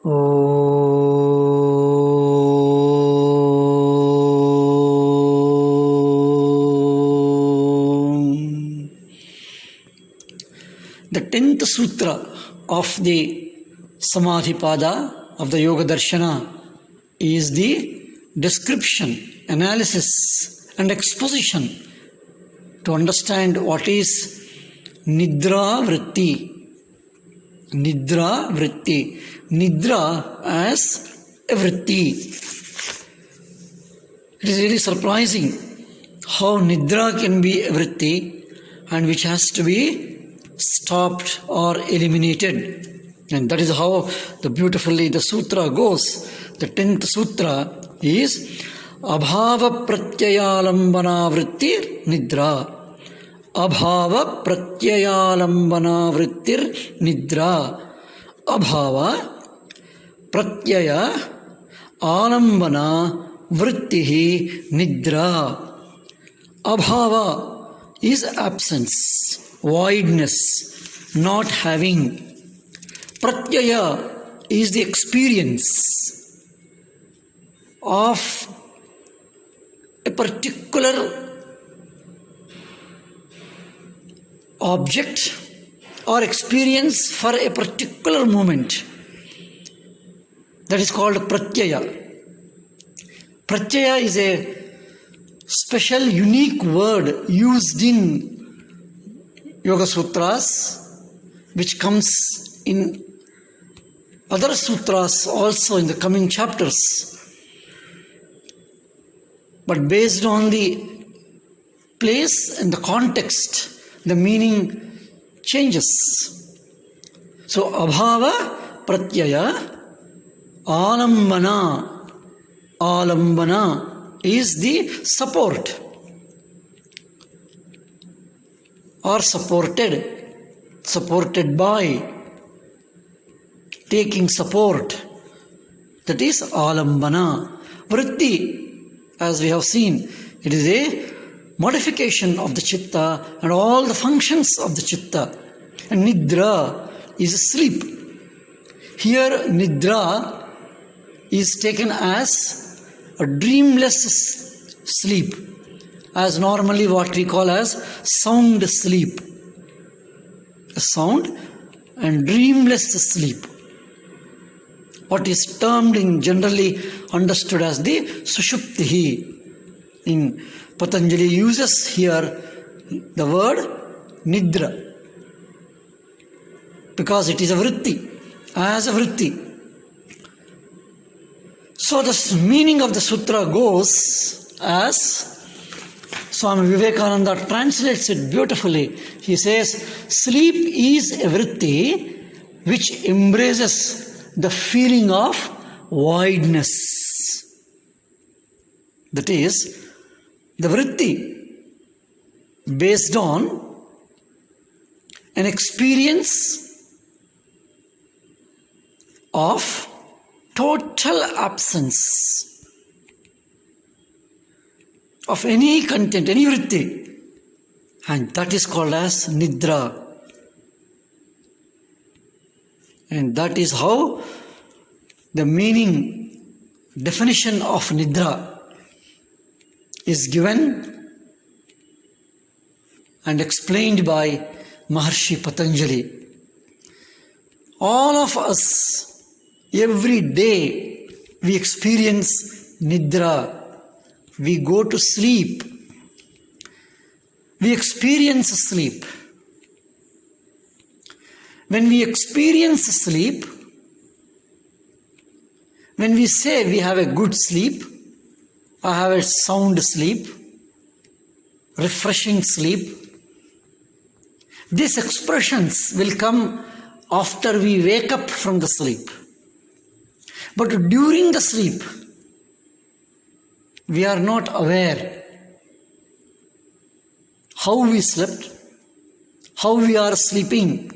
The 10th sutra of the Samadhi Pada of the Yoga Darshana is the description, analysis and exposition to understand what is Nidra Vritti. Nidra Vritti. Nidra as a Vritti. It is really surprising how Nidra can be a Vritti and which has to be stopped or eliminated. And that is how beautifully the sutra goes. The 10th sutra is Abhava Pratyayalambana Vrittir Nidra. Abhava Pratyayalambana Vrittir Nidra. Abhava Pratyaya Alambana Vrittihi Nidra. Abhava is absence, voidness, not having. Pratyaya is the experience of a particular object or experience for a particular moment. That is called pratyaya. Pratyaya is a special, unique word used in Yoga Sutras, which comes in other sutras also in the coming chapters. But based on the place and the context, the meaning changes. So, Abhava Pratyaya Alambana. Alambana is the support or supported by, taking support. That is Alambana. Vritti, as we have seen, it is a modification of the chitta and all the functions of the chitta. And Nidra is sleep. Here Nidra is taken as a dreamless sleep, as normally what we call as sound sleep. A sound and dreamless sleep. What is termed in generally understood as the Sushuptihi. In Patanjali uses here the word Nidra because it is a vritti, as a vritti. So the meaning of the sutra goes as Swami Vivekananda translates it beautifully. He says, sleep is a vritti which embraces the feeling of voidness. That is, the vritti based on an experience of total absence of any content, any vritti, and that is called as Nidra. And that is how the meaning, definition of Nidra is given and explained by Maharshi Patanjali. All of us, every day, we experience Nidra. We go to sleep. We experience sleep. When we experience sleep, when we say we have a good sleep, I have a sound sleep, refreshing sleep, these expressions will come after we wake up from the sleep. But during the sleep, we are not aware how we slept, how we are sleeping.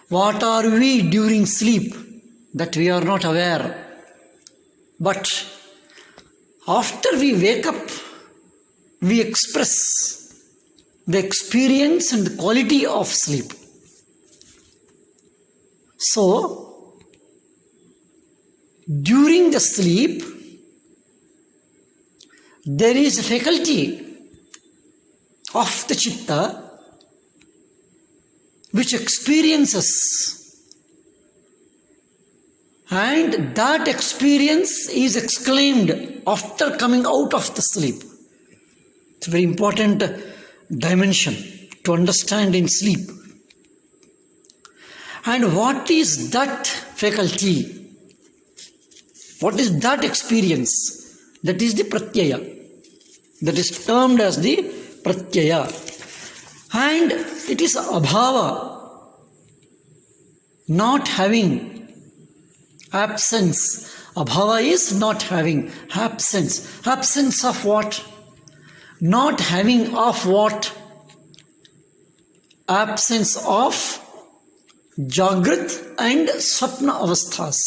What are we during sleep? That we are not aware. But after we wake up, we express the experience and the quality of sleep. So, during the sleep, there is a faculty of the chitta which experiences, and that experience is exclaimed after coming out of the sleep. It's a very important dimension to understand in sleep. And what is that faculty? What is that experience? That is the pratyaya. That is termed as the pratyaya. And it is abhava, not having, absence. Abhava is not having, absence. Absence of what? Not having of what? Absence of Jagrat and Swapna avasthas.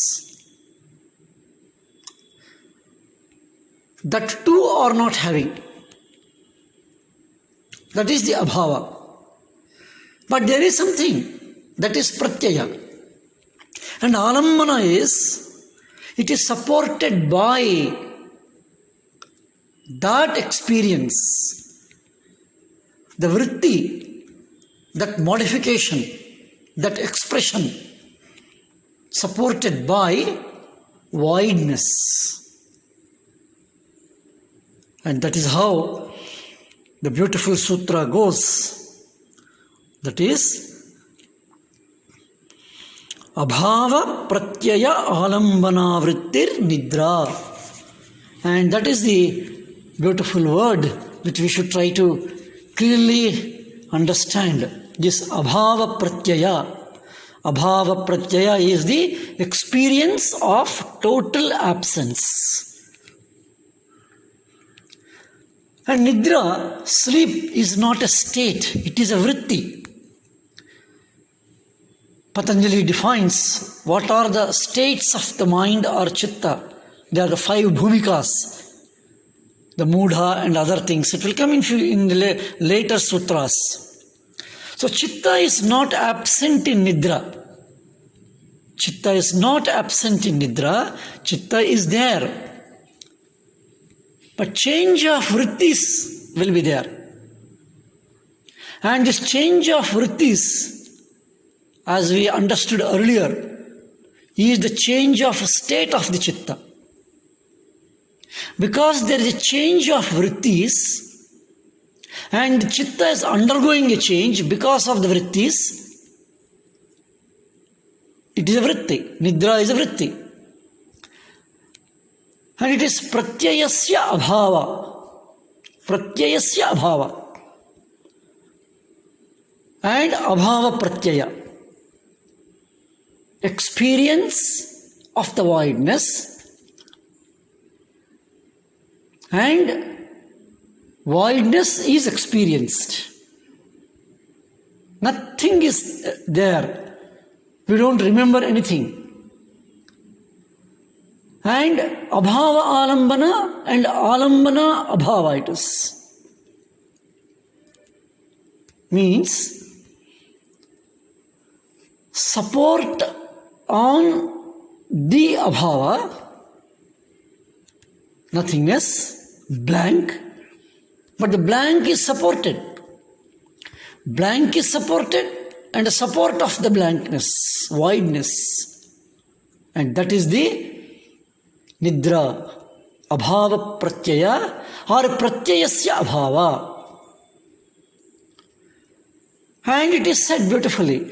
That two are not having. That is the abhava. But there is something that is pratyaya. And alambana is, it is supported by that experience, the vritti, that modification, that expression, supported by voidness. And that is how the beautiful sutra goes. That is abhava pratyaya alambana vrittir nidra. And that is the beautiful word which we should try to clearly understand. This abhava pratyaya. Abhava pratyaya is the experience of total absence. And nidra, sleep, is not a state, it is a vritti. Patanjali defines what are the states of the mind or chitta. There are the 5 bhumikas, the mudha and other things. It will come in the later sutras. So chitta is not absent in nidra. Chitta is not absent in nidra. Chitta is there. But change of vrittis will be there. And this change of vrittis, as we understood earlier, is the change of state of the chitta. Because there is a change of vrittis, and the chitta is undergoing a change because of the vrittis, it is a vritti. Nidra is a vritti. And it is pratyayasya abhava. Pratyayasya abhava. And abhava pratyaya. Experience of the voidness. And voidness is experienced. Nothing is there. We don't remember anything. And abhava alambana and alambana abhava it is. Means support on the abhava, nothingness, blank, but the blank is supported. Blank is supported and the support of the blankness, voidness. And that is the nidra, abhava pratyaya or pratyayasya abhava. And it is said beautifully.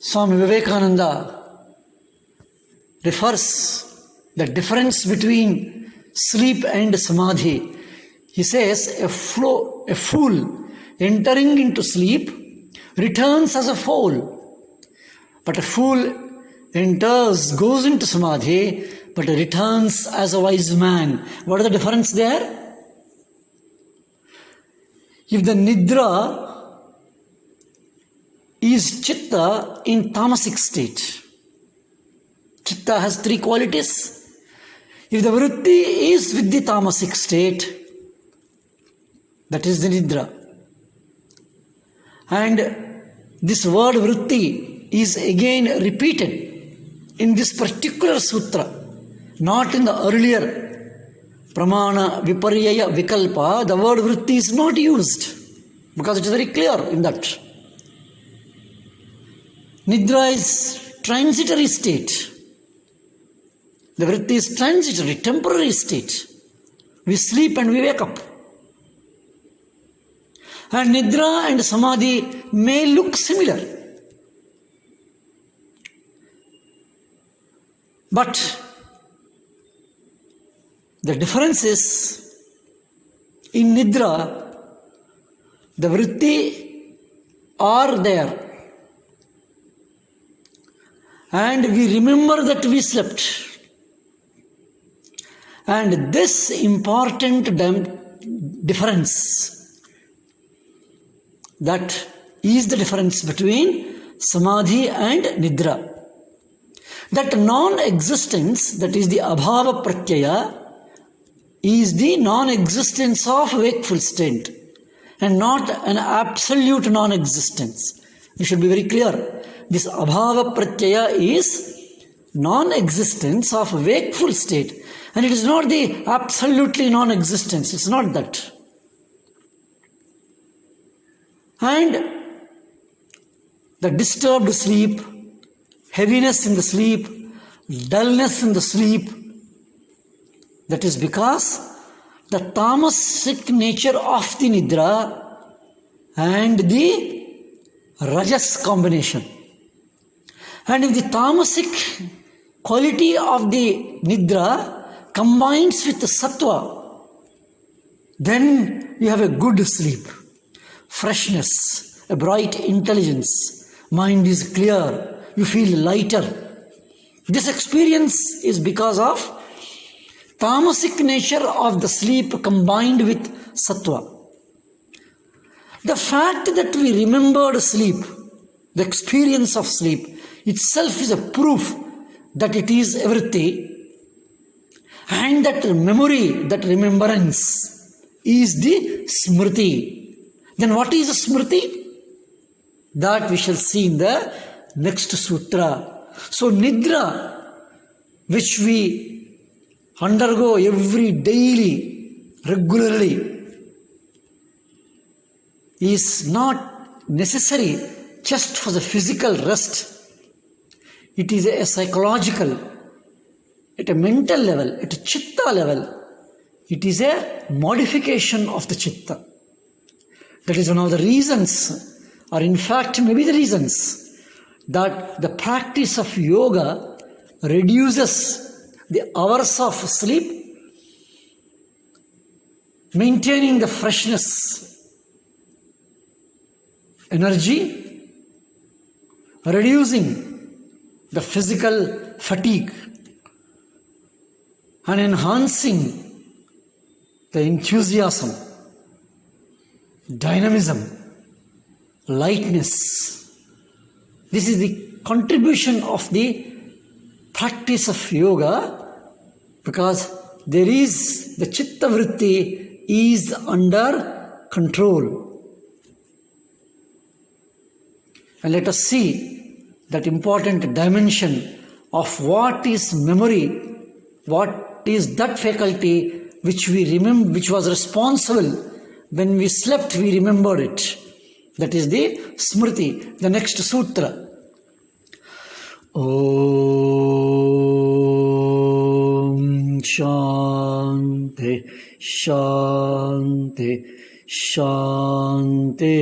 Swami Vivekananda refers the difference between sleep and samadhi. He says, a fool entering into sleep returns as a fool. But a fool goes into samadhi, but returns as a wise man. What is the difference there? If the nidra is chitta in tamasic state, chitta has 3 qualities. If the vritti is with the tamasic state, that is the nidra. And this word vritti is again repeated in this particular sutra, not in the earlier Pramana Viparyaya Vikalpa, the word vritti is not used because it is very clear in that. Nidra is transitory state. The vritti is transitory, temporary state. We sleep and we wake up. And Nidra and Samadhi may look similar. But the difference is, in Nidra, the vritti are there. And we remember that we slept. And this important difference, that is the difference between Samadhi and Nidra. That non-existence, that is the abhava pratyaya, is the non-existence of wakeful state and not an absolute non-existence. We should be very clear. This abhava pratyaya is non-existence of wakeful state, and it is not the absolutely non-existence. It's not that. And the disturbed sleep, heaviness in the sleep, dullness in the sleep, that is because the tamasic nature of the Nidra and the Rajas combination. And if the tamasic quality of the Nidra combines with the Sattva, then you have a good sleep, freshness, a bright intelligence, mind is clear, you feel lighter. This experience is because of tamasic nature of the sleep combined with Sattva. The fact that we remembered sleep, the experience of sleep, itself is a proof that it is everything, and that memory, that remembrance is the smriti. Then what is a smriti? That we shall see in the next sutra. So Nidra, which we undergo every daily, regularly, is not necessary just for the physical rest. It is a psychological, at a mental level, at a chitta level. It is a modification of the chitta. That is one of the reasons, or in fact maybe the reasons, that the practice of yoga reduces the hours of sleep, maintaining the freshness, energy, reducing the physical fatigue, and enhancing the enthusiasm, dynamism, lightness. This is the contribution of the practice of yoga, because there is the chitta vritti is under control. And let us see that important dimension of what is memory, what is that faculty which we remember, which was responsible when we slept, we remembered it. That is the smriti, the next sutra. Om Shanti Shanti Shanti.